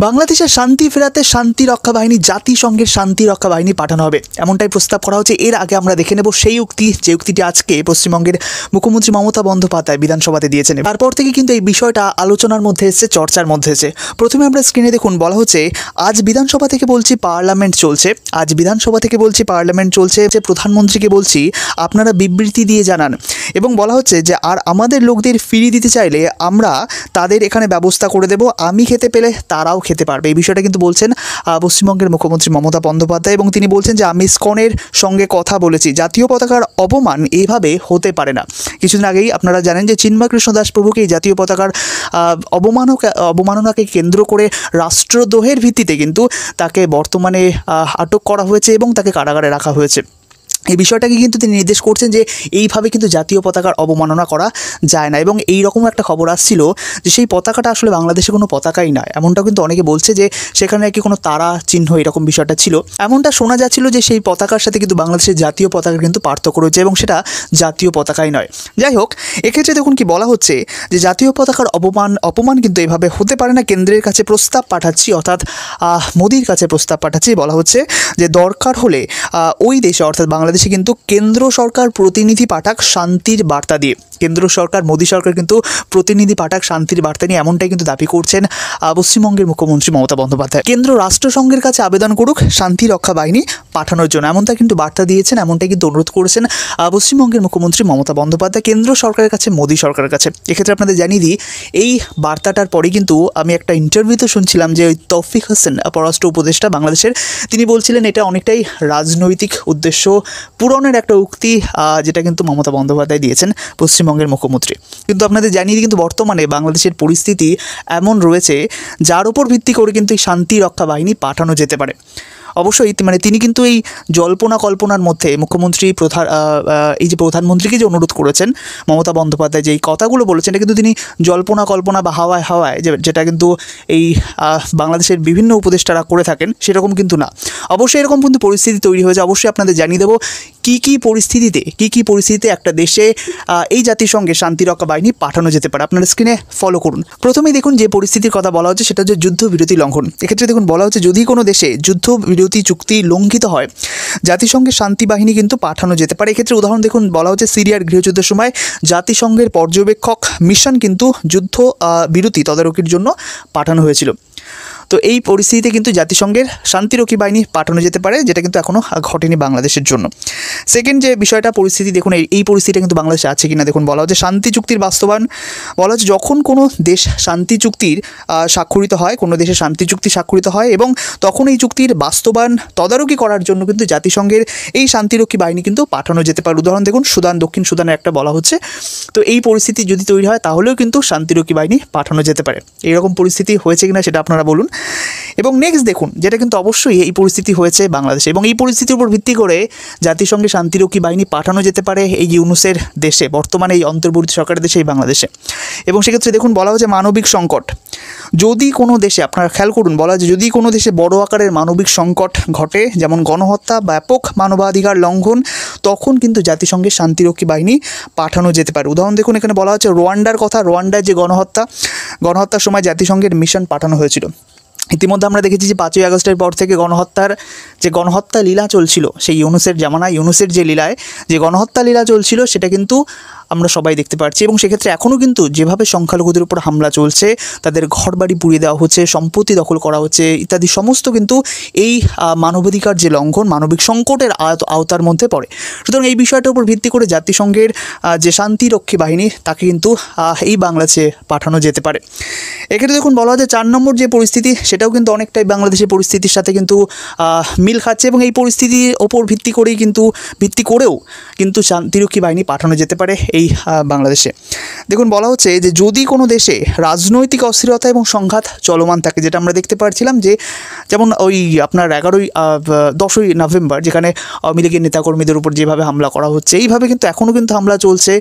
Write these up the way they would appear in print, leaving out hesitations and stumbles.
বাংলাদেশের শান্তি ফেরাতে শান্তি রক্ষা বাহিনী, জাতিসংঘের শান্তি রক্ষা বাহিনী পাঠানো হবে, এমনটাই প্রস্তাব করা হচ্ছে। এর আগে আমরা দেখে নেব সেই উক্তি, যে উক্তিটি আজকে পশ্চিমবঙ্গের মুখ্যমন্ত্রী মমতা বন্দ্যোপাধ্যায় বিধানসভাতে দিয়েছেন। তারপর থেকে কিন্তু এই বিষয়টা আলোচনার মধ্যে এসেছে, চর্চার মধ্যে এসেছে। প্রথমে আমরা স্ক্রিনে দেখুন, বলা হচ্ছে আজ বিধানসভা থেকে বলছি পার্লামেন্ট চলছে, আজ বিধানসভা থেকে বলছি পার্লামেন্ট চলছে, যে প্রধানমন্ত্রীকে বলছি আপনারা বিবৃতি দিয়ে জানান। এবং বলা হচ্ছে যে আর আমাদের লোকদের ফিরিয়ে দিতে চাইলে আমরা তাদের এখানে ব্যবস্থা করে দেব, আমি খেতে পেলে তারাও খেতে পারবে। এই বিষয়টা কিন্তু বলছেন পশ্চিমবঙ্গের মুখ্যমন্ত্রী মমতা বন্দ্যোপাধ্যায়। এবং তিনি বলছেন যে আমি ইসকনের সঙ্গে কথা বলেছি, জাতীয় পতাকার অপমান এইভাবে হতে পারে না। কিছুদিন আগেই আপনারা জানেন যে চিন্ময় কৃষ্ণ দাস প্রভুকে এই জাতীয় পতাকার অবমাননাকে কেন্দ্র করে রাষ্ট্রদ্রোহের ভিত্তিতে কিন্তু তাকে বর্তমানে আটক করা হয়েছে এবং তাকে কারাগারে রাখা হয়েছে। এই বিষয়টাকে কিন্তু তিনি নির্দেশ করছেন যে এইভাবে কিন্তু জাতীয় পতাকার অবমাননা করা যায় না। এবং এই রকম একটা খবর আসছিল যে সেই পতাকাটা আসলে বাংলাদেশে কোনো পতাকাই নয়, এমনটা কিন্তু অনেকে বলছে যে সেখানে কি কোনো তারা চিহ্ন এরকম বিষয়টা ছিল। এমনটা শোনা যাচ্ছিল যে সেই পতাকার সাথে কিন্তু বাংলাদেশের জাতীয় পতাকার কিন্তু পার্থক্য রয়েছে এবং সেটা জাতীয় পতাকাই নয়। যাই হোক, এক্ষেত্রে দেখুন কি বলা হচ্ছে যে জাতীয় পতাকার অপমান কিন্তু এভাবে হতে পারে না। কেন্দ্রের কাছে প্রস্তাব পাঠাচ্ছি, অর্থাৎ মোদির কাছে প্রস্তাব পাঠাচ্ছি। বলা হচ্ছে যে দরকার হলে ওই দেশে অর্থাৎ বাংলাদেশে কিন্তু কেন্দ্র সরকার প্রতিনিধি পাঠাক শান্তির বার্তা দিয়ে। কেন্দ্র সরকার, মোদী সরকার কিন্তু প্রতিনিধি পাঠাক শান্তির বার্তা নিয়ে, এমনটাই কিন্তু দাবি করছেন পশ্চিমবঙ্গের মুখ্যমন্ত্রী মমতা বন্দ্যোপাধ্যায়। কেন্দ্র রাষ্ট্রসংঘের কাছে আবেদন করুক শান্তি রক্ষা বাহিনী পাঠানোর জন্য, এমনটা কিন্তু বার্তা দিয়েছেন, এমনটাই কিন্তু অনুরোধ করেছেন পশ্চিমবঙ্গের মুখ্যমন্ত্রী মমতা বন্দ্যোপাধ্যায় কেন্দ্র সরকারের কাছে, মোদী সরকারের কাছে। এক্ষেত্রে আপনাদের জানিয়ে দিই, এই বার্তাটার পরে কিন্তু আমি একটা ইন্টারভিউতে শুনছিলাম যে ওই তৌফিক হোসেন পররাষ্ট্র উপদেষ্টা বাংলাদেশের, তিনি বলছিলেন এটা অনেকটাই রাজনৈতিক উদ্দেশ্য পূরণের একটা উক্তি, যেটা কিন্তু মমতা বন্দ্যোপাধ্যায় দিয়েছেন পশ্চিমবঙ্গের মুখ্যমন্ত্রী। কিন্তু আপনাদের জানিয়ে দিই, কিন্তু বর্তমানে বাংলাদেশের পরিস্থিতি এমন রয়েছে যার উপর ভিত্তি করে কিন্তু এই শান্তি রক্ষা বাহিনী পাঠানো যেতে পারে। অবশ্যই তিনি কিন্তু এই জল্পনা কল্পনার মধ্যে মুখ্যমন্ত্রী এই যে প্রধানমন্ত্রীকে যে অনুরোধ করেছেন মমতা বন্দ্যোপাধ্যায়, যে এই কথাগুলো বলেছেন, এটা কিন্তু তিনি জল্পনা কল্পনা বা হাওয়ায় হাওয়ায় যেটা কিন্তু এই বাংলাদেশের বিভিন্ন উপদেষ্টারা করে থাকেন সেরকম কিন্তু না। অবশ্যই এরকম কিন্তু পরিস্থিতি তৈরি হয়েছে। অবশ্যই আপনাদের জানিয়ে দেবো কী কী পরিস্থিতিতে একটা দেশে এই জাতিসংঘে শান্তিরক্ষা বাহিনী পাঠানো যেতে পারে। আপনারা স্ক্রিনে ফলো করুন। প্রথমেই দেখুন যে পরিস্থিতির কথা বলা হচ্ছে সেটা হচ্ছে যুদ্ধবিরতি লঙ্ঘন। এক্ষেত্রে দেখুন বলা হচ্ছে যদি কোনো দেশে যুদ্ধবিরতি চুক্তি লঙ্ঘিত হয় জাতিসংঘের শান্তি বাহিনী কিন্তু পাঠানো যেতে পারে। এক্ষেত্রে উদাহরণ দেখুন, বলা হচ্ছে সিরিয়ার গৃহযুদ্ধের সময় জাতিসংঘের পর্যবেক্ষক মিশন কিন্তু যুদ্ধ বিরতি তদারকির জন্য পাঠানো হয়েছিল। তো এই পরিস্থিতিতে কিন্তু জাতিসংঘের শান্তিরক্ষী বাহিনী পাঠানো যেতে পারে, যেটা কিন্তু এখনও ঘটেনি বাংলাদেশের জন্য। সেকেন্ড যে বিষয়টা পরিস্থিতি দেখুন, এই পরিস্থিতিটা কিন্তু বাংলাদেশে আছে কিনা দেখুন। বলা হচ্ছে শান্তি চুক্তির বাস্তবায়ন। বলা হচ্ছে যখন কোনো দেশ শান্তি চুক্তির স্বাক্ষরিত হয়, কোনো দেশে শান্তি চুক্তি স্বাক্ষরিত হয় এবং তখন এই চুক্তির বাস্তবায়ন তদারকি করার জন্য কিন্তু জাতিসংঘের এই শান্তিরক্ষী বাহিনী কিন্তু পাঠানো যেতে পারে। উদাহরণ দেখুন দক্ষিণ সুদানের একটা বলা হচ্ছে। তো এই পরিস্থিতি যদি তৈরি হয় তাহলেও কিন্তু শান্তিরক্ষী বাহিনী পাঠানো যেতে পারে। এইরকম পরিস্থিতি হয়েছে কিনা সেটা আপনারা বলুন। এবং নেক্সট দেখুন, যেটা কিন্তু অবশ্যই এই পরিস্থিতি হয়েছে বাংলাদেশে এবং এই পরিস্থিতির উপর ভিত্তি করে জাতিসংঘে শান্তিরক্ষী বাহিনী পাঠানো যেতে পারে এই ইউনুসের দেশে, বর্তমানে এই অন্তর্বর্তী সরকারের দেশে, এই বাংলাদেশে। এবং সেক্ষেত্রে দেখুন বলা হচ্ছে মানবিক সংকট। যদি কোনো দেশে, আপনারা খেয়াল করুন, বলা হচ্ছে যদি কোনো দেশে বড় আকারের মানবিক সংকট ঘটে, যেমন গণহত্যা, ব্যাপক মানবাধিকার লঙ্ঘন, তখন কিন্তু জাতিসংঘের শান্তিরক্ষী বাহিনী পাঠানো যেতে পারে। উদাহরণ দেখুন, এখানে বলা হচ্ছে রোয়ান্ডার কথা। রোয়ান্ডার যে গণহত্যার সময় জাতিসংঘের মিশন পাঠানো হয়েছিল। ইতিমধ্যে আমরা দেখেছি যে 5ই আগস্টের পর থেকে গণহত্যা লীলা চলছিল, সেই ইউনুসের জামানায়, ইউনুসের যে লীলায় যে গণহত্যা লীলা চলছিল সেটা কিন্তু আমরা সবাই দেখতে পাচ্ছি। এবং সেক্ষেত্রে এখনও কিন্তু যেভাবে সংখ্যালঘুদের উপর হামলা চলছে, তাদের ঘরবাড়ি পুড়িয়ে দেওয়া হচ্ছে, সম্পত্তি দখল করা হচ্ছে ইত্যাদি, সমস্ত কিন্তু এই মানবাধিকার যে লঙ্ঘন, মানবিক সংকটের আওতার মধ্যে পড়ে। সুতরাং এই বিষয়টার উপর ভিত্তি করে জাতিসংঘের যে শান্তিরক্ষী বাহিনী তাকে কিন্তু এই বাংলাদেশে পাঠানো যেতে পারে। এক্ষেত্রে দেখুন বলা হচ্ছে 4 নম্বর যে পরিস্থিতি, সেটাও কিন্তু অনেকটাই বাংলাদেশের পরিস্থিতির সাথে কিন্তু মিল খাচ্ছে এবং এই পরিস্থিতির ওপর ভিত্তি করেও কিন্তু শান্তিরক্ষী বাহিনী পাঠানো যেতে পারে এই বাংলাদেশে। দেখুন বলা হচ্ছে যে যদি কোনো দেশে রাজনৈতিক অস্থিরতা এবং সংঘাত চলমান থাকে, যেটা আমরা দেখতে পাচ্ছিলাম যে যেমন ওই আপনার 10ই নভেম্বর যেখানে আওয়ামী লীগের নেতাকর্মীদের উপর যেভাবে হামলা করা হচ্ছে, এইভাবে কিন্তু এখনও কিন্তু হামলা চলছে,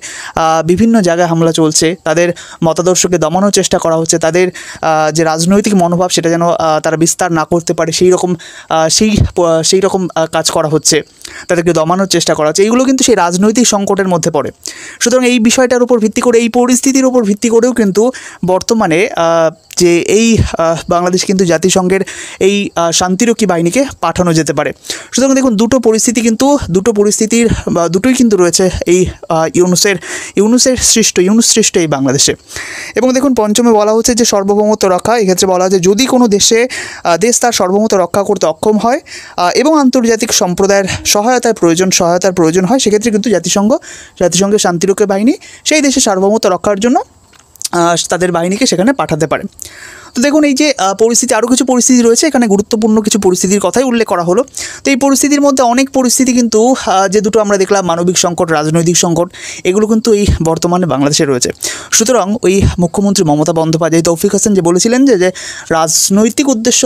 বিভিন্ন জায়গায় হামলা চলছে, তাদের মতাদর্শকে দমানোর চেষ্টা করা হচ্ছে, তাদের যে রাজনৈতিক মনোভাব সেটা যেন তারা বিস্তার না করতে পারে সেই রকম কাজ করা হচ্ছে, তাদেরকে দমানোর চেষ্টা করা হচ্ছে। এইগুলো কিন্তু সেই রাজনৈতিক সংকটের মধ্যে পড়ে। সুতরাং এই বিষয়টার উপর ভিত্তি করে, এই পরিস্থিতির উপর ভিত্তি করেও কিন্তু বর্তমানে যে এই বাংলাদেশ কিন্তু জাতিসংঘের এই শান্তিরক্ষী বাহিনীকে পাঠানো যেতে পারে। সুতরাং দেখুন দুটো পরিস্থিতির দুটোই কিন্তু রয়েছে এই ইউনুস সৃষ্ট এই বাংলাদেশে। এবং দেখুন পঞ্চমে বলা হচ্ছে যে সার্বভৌমত্ব রক্ষা। এক্ষেত্রে বলা হচ্ছে যদি কোনো দেশ তার সার্বভৌমত্ব রক্ষা করতে অক্ষম হয় এবং আন্তর্জাতিক সম্প্রদায়ের সহায়তার প্রয়োজন হয়, সেক্ষেত্রে কিন্তু জাতিসংঘের শান্তিরক্ষী বাহিনী সেই দেশের সার্বভৌমত্ব রক্ষার জন্য তাদের বাহিনীকে সেখানে পাঠাতে পারে। তো দেখুন এই যে পরিস্থিতি, আরও কিছু পরিস্থিতি রয়েছে এখানে, গুরুত্বপূর্ণ কিছু পরিস্থিতির কথাই উল্লেখ করা হলো। তো এই পরিস্থিতির মধ্যে অনেক পরিস্থিতি কিন্তু যে দুটো আমরা দেখলাম, মানবিক সংকট, রাজনৈতিক সংকট, এগুলো কিন্তু এই বর্তমানে বাংলাদেশে রয়েছে। সুতরাং ওই মুখ্যমন্ত্রী মমতা বন্দ্যোপাধ্যায়, তৌফিক হাসান যে বলেছিলেন যে রাজনৈতিক উদ্দেশ্য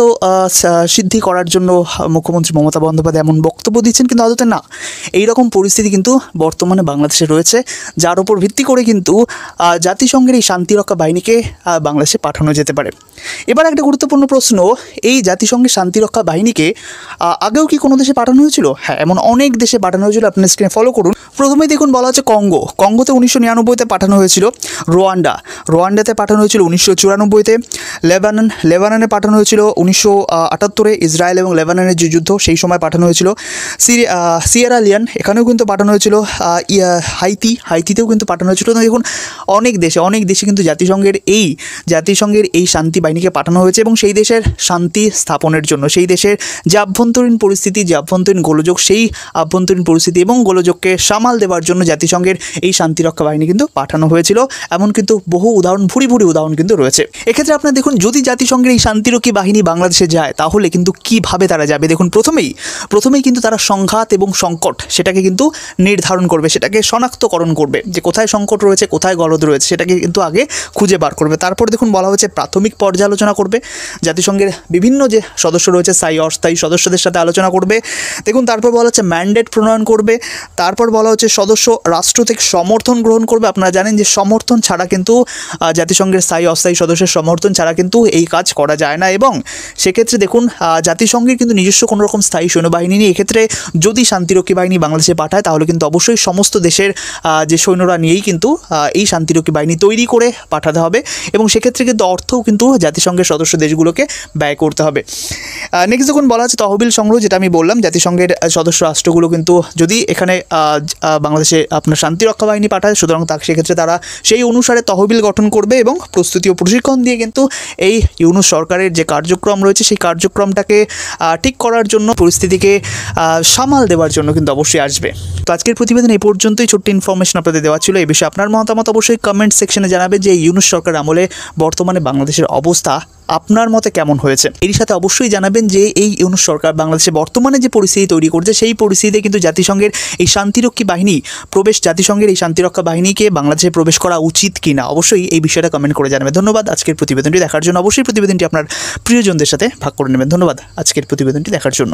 সিদ্ধি করার জন্য মুখ্যমন্ত্রী মমতা বন্দ্যোপাধ্যায় এমন বক্তব্য দিচ্ছেন, কিন্তু আদতে না, এইরকম পরিস্থিতি কিন্তু বর্তমানে বাংলাদেশে রয়েছে, যার উপর ভিত্তি করে কিন্তু জাতিসংঘের এই শান্তিরক্ষা বাহিনীকে বাংলাদেশে পাঠানো যেতে পারে। এবার একটা গুরুত্বপূর্ণ প্রশ্ন, এই জাতিসংঘের শান্তিরক্ষা বাহিনীকে আগেও কি কোনো দেশে পাঠানো হয়েছিল? হ্যাঁ, এমন অনেক দেশে পাঠানো হয়েছিল। আপনার স্ক্রিনে ফলো করুন। প্রথমেই দেখুন বলা হচ্ছে কঙ্গোতে 1999-তে পাঠানো হয়েছিল, রোয়ান্ডাতে পাঠানো হয়েছিল 1994-তে, লেবাননে পাঠানো হয়েছিল 1978-এ, ইসরায়েল এবং লেবাননের যে যুদ্ধ সেই সময় পাঠানো হয়েছিল, সিয়েরা লিওন এখানেও কিন্তু পাঠানো হয়েছিল, হাইতিতেও কিন্তু পাঠানো হয়েছিল। দেখুন অনেক দেশে কিন্তু জাতিসংঘের এই শান্তি বাহিনীকে পাঠানো হয়েছে এবং সেই দেশের শান্তি স্থাপনের জন্য, সেই দেশের যে আভ্যন্তরীণ পরিস্থিতি, যে আভ্যন্তরীণ গোলযোগ, সেই আভ্যন্তরীণ পরিস্থিতি এবং গোলযোগকে সামাল দেওয়ার জন্য জাতিসংঘের এই শান্তিরক্ষা বাহিনী কিন্তু পাঠানো হয়েছিল। এমন কিন্তু বহু উদাহরণ, ভুরি উদাহরণ কিন্তু রয়েছে। এক্ষেত্রে আপনারা দেখুন, যদি জাতিসংঘের এই শান্তিরক্ষী বাহিনী বাংলাদেশে যায় তাহলে কিন্তু কিভাবে তারা যাবে। দেখুন প্রথমেই কিন্তু তারা সংঘাত এবং সংকট সেটাকে কিন্তু নির্ধারণ করবে, সেটাকে শনাক্তকরণ করবে যে কোথায় সংকট রয়েছে, কোথায় গলদ রয়েছে, সেটাকে কিন্তু আগে খুঁজে বার করবে। তারপর দেখুন বলা হচ্ছে প্রাথমিক পর্যালোচনা করবে, জাতিসংঘের বিভিন্ন যে সদস্য রয়েছে স্থায়ী অস্থায়ী সদস্যদের সাথে আলোচনা করবে। দেখুন তারপর বলা হচ্ছে ম্যান্ডেট প্রণয়ন করবে। তারপর বলা হচ্ছে সদস্য রাষ্ট্র থেকে সমর্থন গ্রহণ করবে। আপনারা জানেন যে সমর্থন ছাড়া কিন্তু জাতিসংঘের স্থায়ী অস্থায়ী সদস্যের সমর্থন ছাড়া কিন্তু এই কাজ করা যায় না। এবং সেক্ষেত্রে দেখুন জাতিসংঘের কিন্তু নিজস্ব কোনো রকম স্থায়ী সৈন্যবাহিনী নেই। এক্ষেত্রে যদি শান্তিরক্ষী বাহিনী বাংলাদেশে পাঠায় তাহলে কিন্তু অবশ্যই সমস্ত দেশের যে সৈন্যরা নিয়েই কিন্তু এই শান্তিরক্ষী বাহিনী তৈরি করে পাঠাতে হবে এবং সেক্ষেত্রে কিন্তু অর্থও কিন্তু জাতিসংঘের সদস্য দেশগুলোকে ব্যয় করতে হবে। নেক্সট দেখুন বলা আছে তহবিল সংগ্রহ, যেটা আমি বললাম, জাতিসংঘের সদস্য রাষ্ট্রগুলো কিন্তু যদি এখানে বাংলাদেশে আপনার শান্তিরক্ষা বাহিনী পাঠায়, সুতরাং সেক্ষেত্রে তারা সেই অনুসারে তহবিল গঠন করবে এবং প্রস্তুতি ও প্রশিক্ষণ দিয়ে কিন্তু এই ইউনুস সরকারের যে কার্যক্রম রয়েছে সেই কার্যক্রমটাকে ঠিক করার জন্য, পরিস্থিতিকে সামাল দেওয়ার জন্য কিন্তু অবশ্যই আসবে। তো আজকের প্রতিবেদন এই পর্যন্তই, ছোট্ট ইনফরমেশন আপনাদের দেওয়া ছিল। এই বিষয়ে আপনার মতামত অবশ্যই কমেন্ট সেকশনে জানাবেন যে ইউনুস সরকার আমলে বর্তমানে বাংলাদেশের অবস্থা আপনার মতে কেমন হয়েছে। এর সাথে অবশ্যই জানাবেন যে এই ইউনুস সরকার বাংলাদেশে বর্তমানে যে পরিস্থিতি তৈরি করছে সেই পরিস্থিতিতে কিন্তু জাতিসংঘের এই শান্তিরক্ষী বাহিনী জাতিসংঘের এই শান্তিরক্ষা বাহিনীকে বাংলাদেশে প্রবেশ করা উচিত কিনা অবশ্যই এই বিষয়টা কমেন্ট করে জানাবেন। ধন্যবাদ আজকের প্রতিবেদনটি দেখার জন্য। অবশ্যই প্রতিবেদনটি আপনার প্রিয়জনদের সাথে ভাগ করে নেবেন। ধন্যবাদ আজকের প্রতিবেদনটি দেখার জন্য।